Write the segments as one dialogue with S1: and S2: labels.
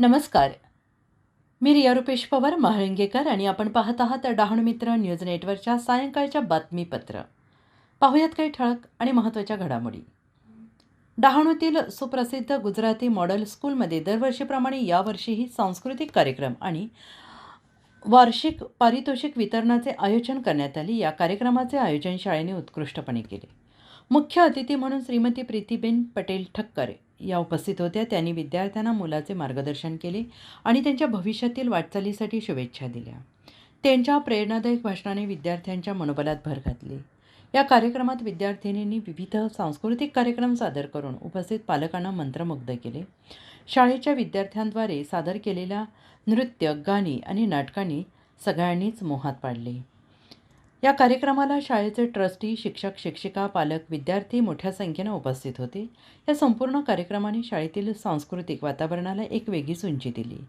S1: नमस्कार. मी रिया रुपेश पवार महाळंगेकर आणि आपण पाहत आहात डहाणू मित्र न्यूज नेटवर्कच्या सायंकाळच्या बातमीपत्र. पाहुयात काही ठळक आणि महत्त्वाच्या घडामोडी. डहाणूतील सुप्रसिद्ध गुजराती मॉडेल स्कूलमध्ये दरवर्षीप्रमाणे यावर्षीही सांस्कृतिक कार्यक्रम आणि वार्षिक पारितोषिक वितरणाचे आयोजन करण्यात आले. या कार्यक्रमाचे आयोजन शाळेने उत्कृष्टपणे केले. मुख्य अतिथी म्हणून श्रीमती प्रीतीबेन पटेल ठक्कर या उपस्थित होत्या. त्यांनी विद्यार्थ्यांना मुलाचे मार्गदर्शन केले आणि त्यांच्या भविष्यातील वाटचालीसाठी शुभेच्छा दिल्या. त्यांच्या प्रेरणादायक भाषणाने विद्यार्थ्यांच्या मनोबलात भर घातली. या कार्यक्रमात विद्यार्थिनींनी विविध सांस्कृतिक कार्यक्रम सादर करून उपस्थित पालकांना मंत्रमुग्ध केले. शाळेच्या विद्यार्थ्यांद्वारे सादर केलेल्या नृत्य, गाणी आणि नाटकांनी सगळ्यांनीच मोहात पाडले. या कार्यक्रमाला शाळेचे ट्रस्टी, शिक्षक, शिक्षिका, पालक, विद्यार्थी मोठ्या संख्येने उपस्थित होते. या संपूर्ण कार्यक्रमाने शाळेतील सांस्कृतिक वातावरणाला एक वेगळीच उंची दिली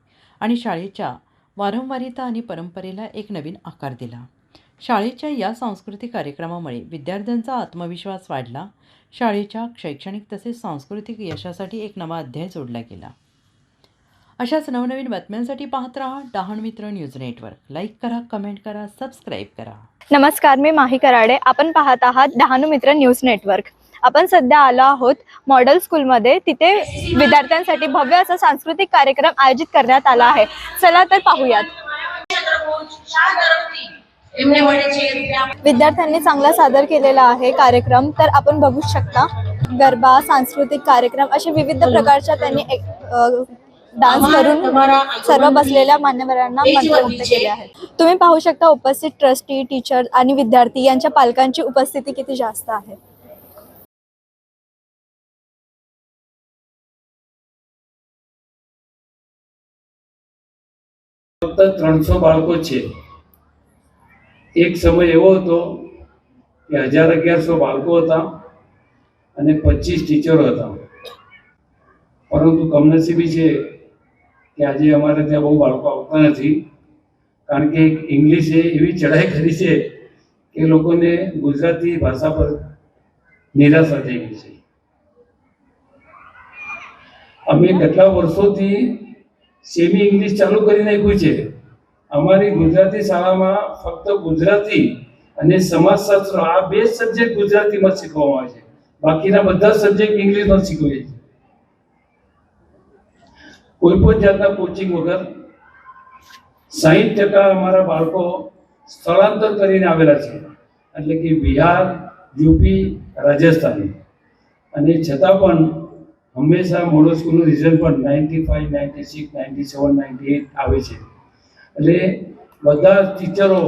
S1: आणि शाळेच्या वारंवारिता आणि परंपरेला एक नवीन आकार दिला. शाळेच्या या सांस्कृतिक कार्यक्रमामुळे विद्यार्थ्यांचा आत्मविश्वास वाढला. शाळेच्या शैक्षणिक तसेच सांस्कृतिक यशासाठी एक नवा अध्याय जोडला गेला. अशाच नवनवीन बातम्यांसाठी पाहत रहा डहाणू मित्र न्यूज नेटवर्क. लाईक करा, कमेंट करा, सबस्क्राईब करा.
S2: नमस्कार, मी माही कराडे. आपण पाहत आहात डहाणू मित्र न्यूज नेटवर्क. आपण सध्या आलो आहोत मॉडेल स्कूलमध्ये. तिथे विद्यार्थ्यांसाठी भव्य असा सांस्कृतिक कार्यक्रम आयोजित करण्यात आला आहे. चला तर पाहूयात. विद्यार्थ्यांनी चांगला सादर केलेला आहे कार्यक्रम. तर आपण बघू शकता गरबा, सांस्कृतिक कार्यक्रम असे विविध प्रकारच्या त्यांनी डान्स करून सर्व बसलेल्या मान्यवरांना मंत्रमुग्ध केले आहे. तुम्ही पाहू शकता उपस्थित ट्रस्टी, टीचर आणि विद्यार्थी यांच्या पालकांची उपस्थिती किती जास्त आहे.
S3: ફક્ત 300 બાળકો છે. એક સમય એવો હતો કે 1100 બાળકો હતા અને 25 ટીચરો હતા. પરંતુ કમનસીબી છે કે આજે અમારે ત્યાં બહુ બાળકો આવતા નથી, કારણ કે ઇંગ્લિશે એવી ચડાઈ કરી છે કે લોકોને ગુજરાતી ભાષા પર નિરાશા થઈ ગઈ છે. અમે કેટલા વર્ષોથી સેમી ઇંગ્લિશ ચાલુ કરી નાખ્યું છે. અમારી ગુજરાતી શાળામાં ફક્ત ગુજરાતી અને સમાજશાસ્ત્ર આ બે સબ્જેક્ટ ગુજરાતીમાં શીખવવામાં આવે છે. બાકીના બધા સબ્જેક્ટ ઇંગ્લિશમાં શીખવે છે. કોઈ પણ જાતના કોચિંગ વગર 60% અમારા બાળકો સ્થળાંતર કરીને આવેલા છે, એટલે કે બિહાર, યુપી, રાજસ્થાન. અને છતાં પણ હંમેશા મોડલ સ્કૂલનું રિઝલ્ટ પણ 95, 96, 97, 98 આવે છે. એટલે બધા ટીચરો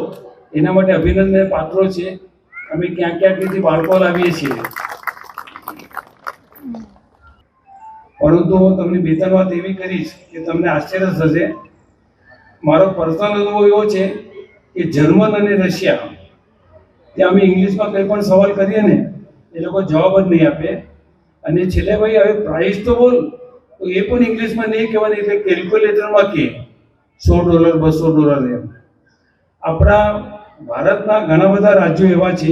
S3: એના માટે અભિનંદન પાત્રો છે. અમે ક્યાં ક્યાંથી બાળકો લાવીએ છીએ. પરંતુ હું તમને બે ત્રણ વાત એવી કરીશ કે તમને આશ્ચર્ય થશે. મારો પર્સનલ અનુભવ એવો છે કે જર્મન અને રશિયા ત્યાં અમે ઇંગ્લિશમાં કંઈ પણ સવાલ કરીએ ને એ લોકો જવાબ જ નહીં આપે. અને છેલ્લે ભાઈ હવે પ્રાઇસ તો બોલ, તો એ પણ ઇંગ્લિશમાં નહીં કહેવાની, એટલે કેલ્ક્યુલેટરમાં કહે $100, $200 એમ. આપણા ભારતના ઘણા બધા રાજ્યો એવા છે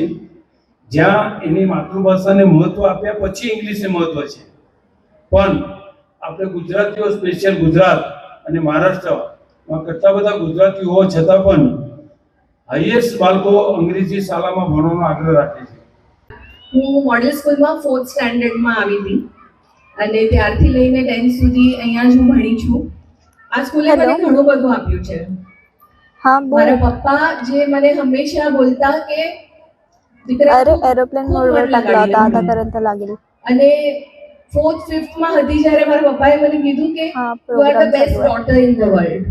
S3: જ્યાં એની માતૃભાષાને મહત્વ આપ્યા પછી ઇંગ્લિશને મહત્વ છે. પણ આપણે ગુજરાતીઓ, સ્પેશિયલ ગુજરાત અને મહારાષ્ટ્રમાં કેટલા બધા ગુજરાતીઓ હોવા છતાં પણ હાઈએસ્ટ બાળકો અંગ્રેજી શાળામાં ભણવાનો આગ્રહ રાખે છે.
S4: હું મોડેલ સ્કૂલમાં 4th સ્ટાન્ડર્ડમાં આવી હતી અને ત્યારથી લઈને 10th સુધી અહીંયા જ હું ભણી છું. આ સ્કૂલે મને ઘણું બધું આપ્યું છે.
S2: હા,
S4: મારા પપ્પા જે મને હંમેશા બોલતા કે દીકરા
S2: અરે એરોપ્લેન મોડवर टाकला होता, आतापर्यंत लागेल.
S4: અને 4th 5th માં હતી જ્યારે મારા પપ્પાએ મને કીધું કે
S2: હા,
S4: you are the
S2: program
S4: best
S2: ચાલુ
S4: ડોટર ઇન ધ વર્લ્ડ.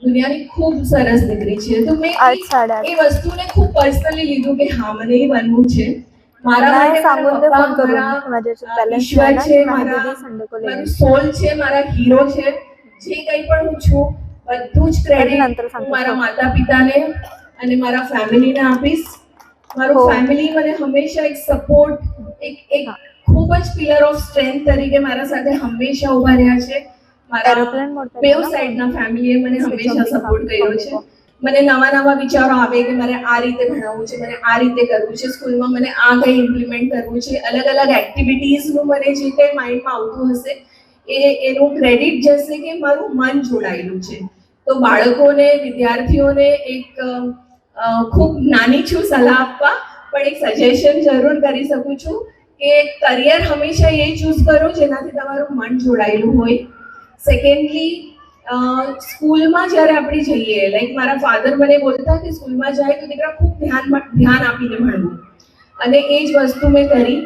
S4: દુનિયાની ખૂબ સરસ દીકરી છે. તો મેં
S2: 8:30
S4: એ વસ્તુને ખૂબ પર્સનલી લીધું કે હા મને એ બનવું છે. મારા માટે
S2: सांगून दे
S4: મારા
S2: फोन करून
S4: પપ્પા
S2: माझे बॅलन्स
S4: ઈશ્વર છે,
S2: माहिती
S4: મારા
S2: दे संडे को
S4: મારું
S2: लेंगे.
S4: સોલ છે, મારા હીરો છે. જે કંઈ પણ હું છું બધું જ ક્રેડિટ
S2: નંતર सांगतो.
S4: મારા માતા પિતાને અને મારા ફેમિલીને આપીશ. મારું
S2: हो.
S4: ફેમિલી મને હંમેશા એક સપોર્ટ, એક ખૂબ જ પિલર ઓફ સ્ટ્રેન્થ તરીકે મારા સાથે હંમેશા ઊભા રહ્યા છે. મારા
S2: એરોપ્લેન મોડ પર
S4: બેવ સાઈડના ફેમિલીએ મને હંમેશા સપોર્ટ કર્યો છે. મને નવા નવા વિચારો આવે કે મારે આ રીતે ભણાવવું છે, મને આ રીતે કરવું છે, સ્કૂલમાં મને આ કંઈ ઇમ્પ્લિમેન્ટ કરવું છે, અલગ અલગ એક્ટિવિટીઝનું મને જે કંઈ માઇન્ડમાં આવતું હશે એનું ક્રેડિટ જશે કે મારું મન જોડાયેલું છે. તો બાળકોને વિદ્યાર્થીઓને એક ખૂબ નાની છું સલાહ આપવા, પણ એક સજેશન જરૂર કરી શકું છું કે કરિયર હંમેશા એ ચૂઝ કરો જેનાથી તમારું મન જોડાયેલું હોય. સેકન્ડલી, સ્કૂલમાં જ્યારે આપણે જઈએ, લાઈક મારા ફાધર મને બોલતા કે સ્કૂલમાં જાય તો દીકરા ખૂબ ધ્યાન આપીને ભણવું, અને એ જ વસ્તુ મેં કરી.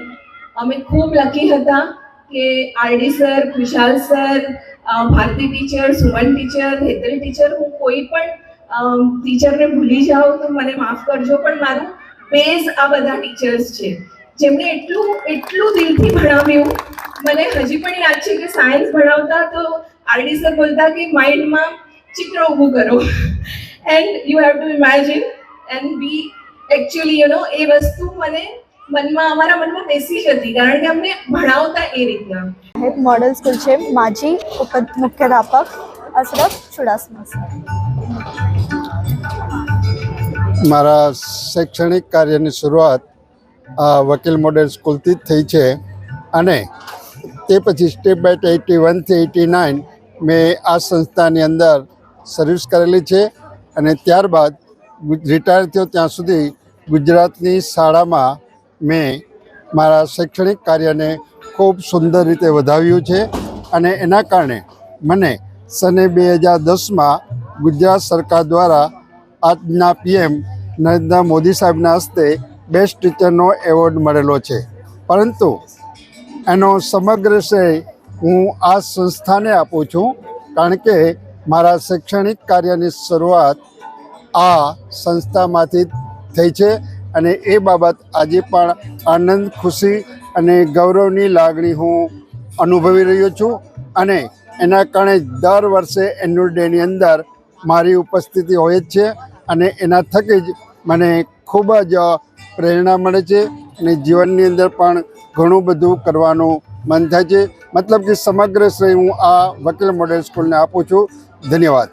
S4: અમે ખૂબ લકી હતા કે RD sir, Khushal sir, Bharati teacher, Suman teacher, Hetal teacher, હું કોઈ પણ ટીચરને ભૂલી જાઉં તો મને માફ કરજો, પણ મારું બેઝ આ બધા ટીચર્સ છે જેમણે એટલું દિલથી ભણાવ્યું. મને હજી પણ યાદ છે કે સાયન્સ ભણાવતા તો આરડી સર બોલતા કે માઇન્ડમાં ચિત્ર ઊભું કરો, and you have to imagine and be actually એ વસ્તુ અમારા મનમાં બેસી જ હતી, કારણ કે અમને ભણાવતા એ રીતના.
S2: એક મોડલ સ્કૂલ છે માજી મુખ્યાધ્યાપક અશરફ ચુડાસમા.
S5: મારા શૈક્ષણિક કાર્યની શરૂઆત વકીલ મોડેલ સ્કૂલથી જ થઈ છે, અને તે પછી સ્ટેપ બાય 81 થી 89 મેં આ સંસ્થાની અંદર સર્વિસ કરેલી છે, અને ત્યારબાદ રિટાયર થયો ત્યાં સુધી ગુજરાતની શાળામાં મેં મારા શૈક્ષણિક કાર્યને ખૂબ સુંદર રીતે વધાવ્યું છે. અને એના કારણે મને સને 2010માં ગુજરાત સરકાર દ્વારા આજના પીએમ નરેન્દ્ર મોદી સાહેબના હસ્તે બેસ્ટ ટીચરનો એવોર્ડ મળેલો છે. પરંતુ એનો સમગ્ર શ્રેય હું આ સંસ્થાને આપું છું, કારણ કે મારા શૈક્ષણિક કાર્યની શરૂઆત આ સંસ્થામાંથી થઈ છે, અને એ બાબત આજે પણ આનંદ, ખુશી અને ગૌરવની લાગણી હું અનુભવી રહ્યો છું. અને એના કારણે દર વર્ષે એન્યુઅલ ડેની અંદર મારી ઉપસ્થિતિ હોય જ છે, અને એના થકી જ મને ખૂબ જ પ્રેરણા મળે છે, અને જીવનની અંદર પણ ઘણું બધું કરવાનું મન થાય છે. મતલબ કે સમગ્ર શ્રેય હું આ વકીલ મોડેલ સ્કૂલને આપું છું. ધન્યવાદ.